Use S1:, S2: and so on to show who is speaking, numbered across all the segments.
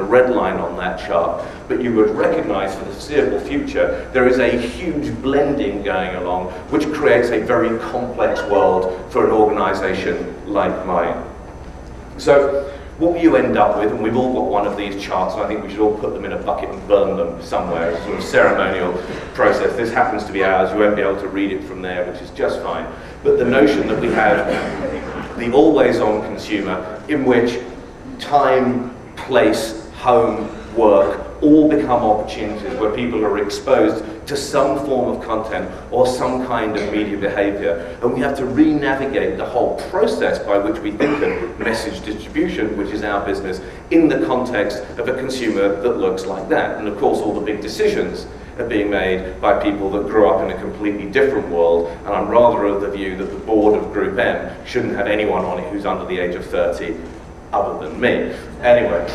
S1: the red line on that chart, but you would recognize for the foreseeable future there is a huge blending going along, which creates a very complex world for an organization like mine. So what you end up with, and we've all got one of these charts, and I think we should all put them in a bucket and burn them somewhere, it's a sort of ceremonial process. This happens to be ours, you won't be able to read it from there, which is just fine. But the notion that we have the always-on consumer, in which time, place, home, work, all become opportunities where people are exposed to some form of content or some kind of media behavior. And we have to re-navigate the whole process by which we think of message distribution, which is our business, in the context of a consumer that looks like that. And of course, all the big decisions are being made by people that grew up in a completely different world. And I'm rather of the view that the board of GroupM shouldn't have anyone on it who's under the age of 30, other than me. Anyway.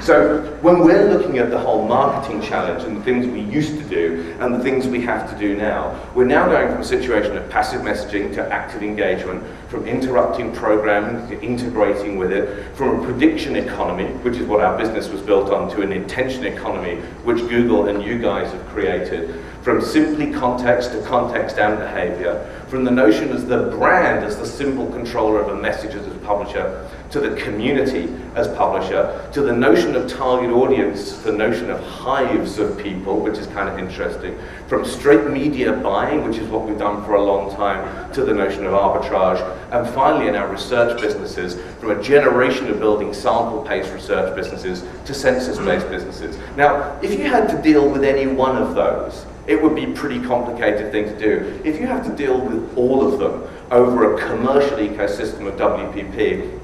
S1: So when we're looking at the whole marketing challenge and the things we used to do and the things we have to do now, we're now going from a situation of passive messaging to active engagement, from interrupting programming to integrating with it, from a prediction economy, which is what our business was built on, to an intention economy, which Google and you guys have created, from simply context to context and behavior, from the notion as the brand as the simple controller of a message as a publisher, to the community as publisher, to the notion of target audience, the notion of hives of people, which is kind of interesting, from straight media buying, which is what we've done for a long time, to the notion of arbitrage, and finally in our research businesses, from a generation of building sample-based research businesses to census-based businesses. Now, if you had to deal with any one of those, it would be a pretty complicated thing to do. If you have to deal with all of them over a commercial ecosystem of WPP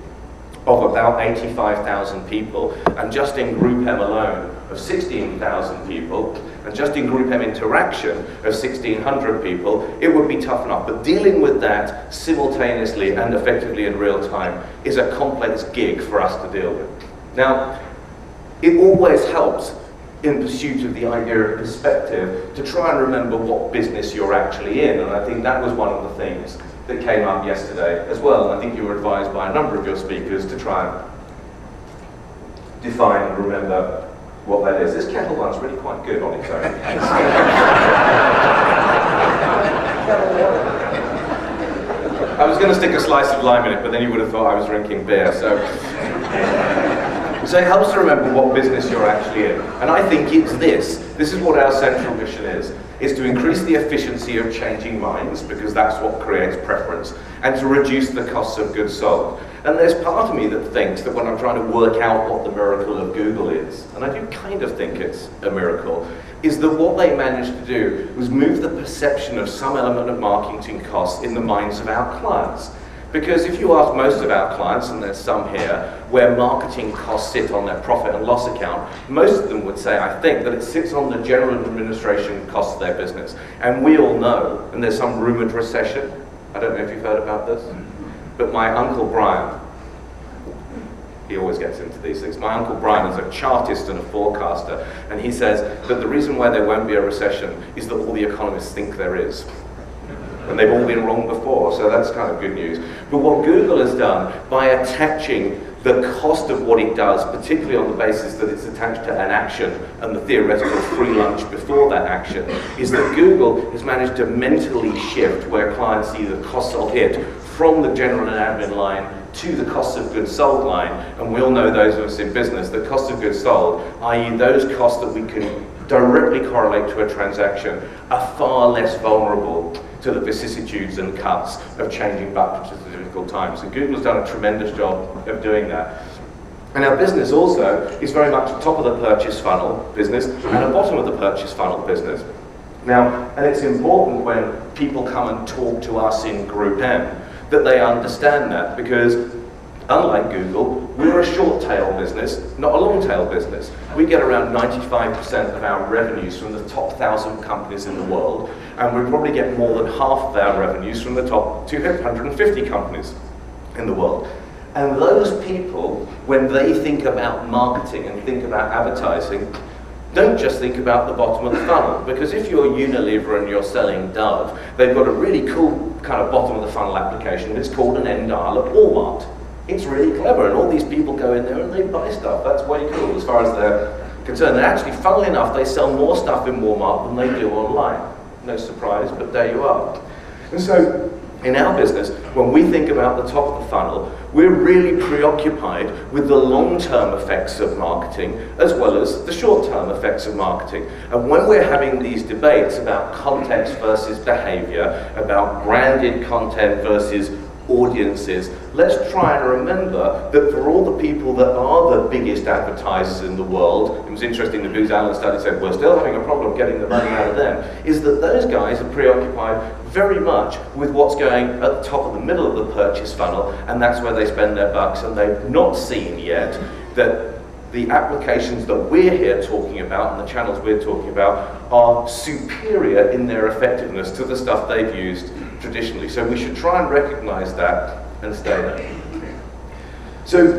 S1: of about 85,000 people, and just in GroupM alone of 16,000 people, and just in GroupM Interaction of 1,600 people, it would be tough enough. But dealing with that simultaneously and effectively in real time is a complex gig for us to deal with. Now, it always helps in pursuit of the idea of perspective to try and remember what business you're actually in, and I think that was one of the things that came up yesterday as well, and I think you were advised by a number of your speakers to try and define and remember what that is. This kettle one's really quite good on its own. I was going to stick a slice of lime in it, but then you would have thought I was drinking beer, so it helps to remember what business you're actually in. And I think it's this. This is what our central mission is to increase the efficiency of changing minds, because that's what creates preference, and to reduce the costs of goods sold. And there's part of me that thinks that when I'm trying to work out what the miracle of Google is, and I do kind of think it's a miracle, is that what they managed to do was move the perception of some element of marketing costs in the minds of our clients. Because if you ask most of our clients, and there's some here, where marketing costs sit on their profit and loss account, most of them would say, I think, that it sits on the general administration costs of their business. And we all know, and there's some rumored recession, I don't know if you've heard about this, but my Uncle Brian, he always gets into these things. My Uncle Brian is a chartist and a forecaster, and he says that the reason why there won't be a recession is that all the economists think there is. And they've all been wrong before, so that's kind of good news. But what Google has done, by attaching the cost of what it does, particularly on the basis that it's attached to an action and the theoretical free lunch before that action, is that Google has managed to mentally shift where clients see the costs of it from the general and admin line to the cost of goods sold line. And we all know, those of us in business, that cost of goods sold, i.e. those costs that we can directly correlate to a transaction, are far less vulnerable to the vicissitudes and cuts of changing budgets at difficult times. And Google's done a tremendous job of doing that. And our business also is very much a top of the purchase funnel business and a bottom of the purchase funnel business. Now, and it's important when people come and talk to us in GroupM that they understand that, because unlike Google, we're a short tail business, not a long tail business. We get around 95% of our revenues from the top 1,000 companies in the world, and we probably get more than half of our revenues from the top 250 companies in the world. And those people, when they think about marketing and think about advertising, don't just think about the bottom of the funnel, because if you're Unilever and you're selling Dove, they've got a really cool kind of bottom of the funnel application. It's called an end dial at Walmart. It's really clever, and all these people go in there and they buy stuff. That's way cool. far as they're concerned. And actually, funnily enough, they sell more stuff in Walmart than they do online. No surprise, but there you are. And so, in our business, when we think about the top of the funnel, we're really preoccupied with the long-term effects of marketing as well as the short-term effects of marketing. And when we're having these debates about context versus behavior, about branded content versus audiences, let's try and remember that for all the people that are the biggest advertisers in the world, it was interesting the Booz Allen study said we're still having a problem getting the money out of them, is that those guys are preoccupied very much with what's going at the top of the middle of the purchase funnel, and that's where they spend their bucks, and they've not seen yet that the applications that we're here talking about and the channels we're talking about are superior in their effectiveness to the stuff they've used traditionally. So we should try and recognize that and stay there. So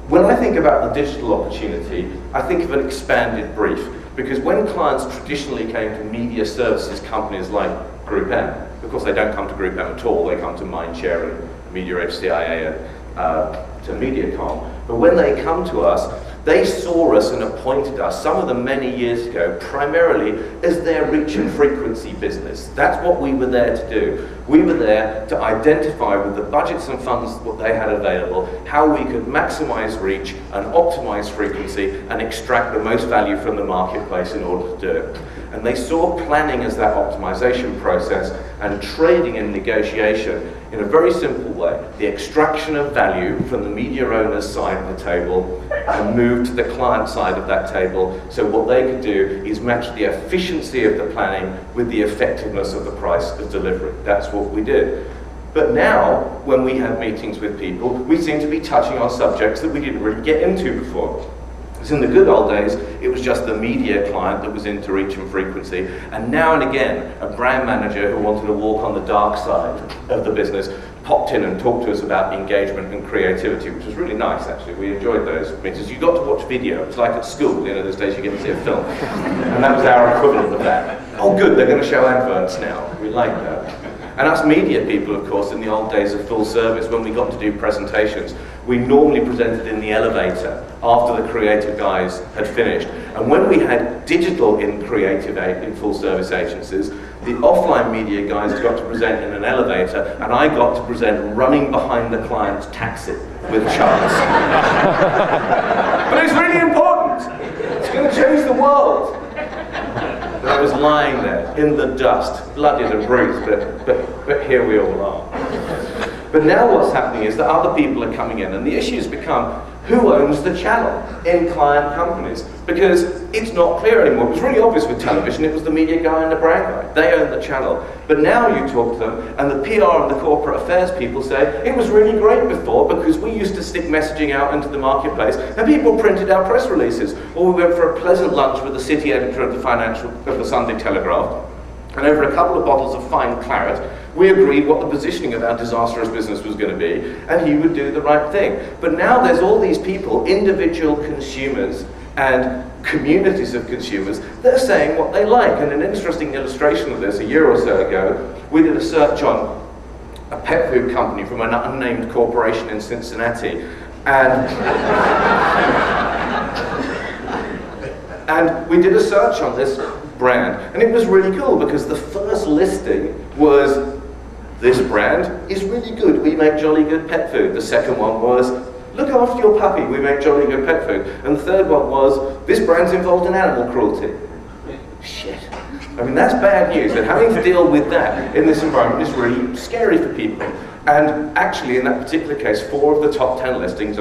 S1: when I think about the digital opportunity, I think of an expanded brief, because when clients traditionally came to media services companies like GroupM, of course they don't come to GroupM at all, they come to Mindshare and Media Edge CIA and to Mediacom. But when they come to us, they saw us and appointed us, some of them many years ago, primarily as their reach and frequency business. That's what we were there to do. We were there to identify with the budgets and funds that they had available, how we could maximize reach and optimize frequency and extract the most value from the marketplace in order to do it. And they saw planning as that optimization process and trading and negotiation in a very simple way. The extraction of value from the media owner's side of the table and move to the client side of that table, so what they could do is match the efficiency of the planning with the effectiveness of the price of delivery. That's what we did. But now, when we have meetings with people, we seem to be touching on subjects that we didn't really get into before. Because in the good old days, it was just the media client that was into reach and frequency, and now and again, a brand manager who wanted to walk on the dark side of the business popped in and talked to us about engagement and creativity, which was really nice, actually. We enjoyed those meetings. You got to watch video. It's like at school, you know, those days you get to see a film. And that was our equivalent of that. Oh good, they're going to show adverts now. We like that. And us media people, of course, in the old days of full service, when we got to do presentations, we normally presented in the elevator after the creative guys had finished. And when we had digital in creative in full service agencies, the offline media guys got to present in an elevator, and I got to present running behind the client's taxi with charts. But it's really important. It's going to change the world. And I was lying there in the dust, bloodied and bruised, but here we all are. But now what's happening is that other people are coming in, and the issue's become who owns the channel in client companies, because it's not clear anymore. It was really obvious with television, it was the media guy and the brand guy. They own the channel. But now you talk to them, and the PR and the corporate affairs people say, it was really great before because we used to stick messaging out into the marketplace, and people printed our press releases. Or we went for a pleasant lunch with the city editor of the Sunday Telegraph, and over a couple of bottles of fine claret, we agreed what the positioning of our disastrous business was going to be, and he would do the right thing. But now there's all these people, individual consumers and communities of consumers, they're saying what they like. And an interesting illustration of this, a year or so ago, we did a search on a pet food company from an unnamed corporation in Cincinnati, and we did a search on this brand, and it was really cool because the first listing was, this brand is really good, we make jolly good pet food. The second one was, look after your puppy, we make jolly good pet food. And the third one was, this brand's involved in animal cruelty. Shit. I mean, that's bad news, and having to deal with that in this environment is really scary for people. And actually, in that particular case, 4 of the top 10 listings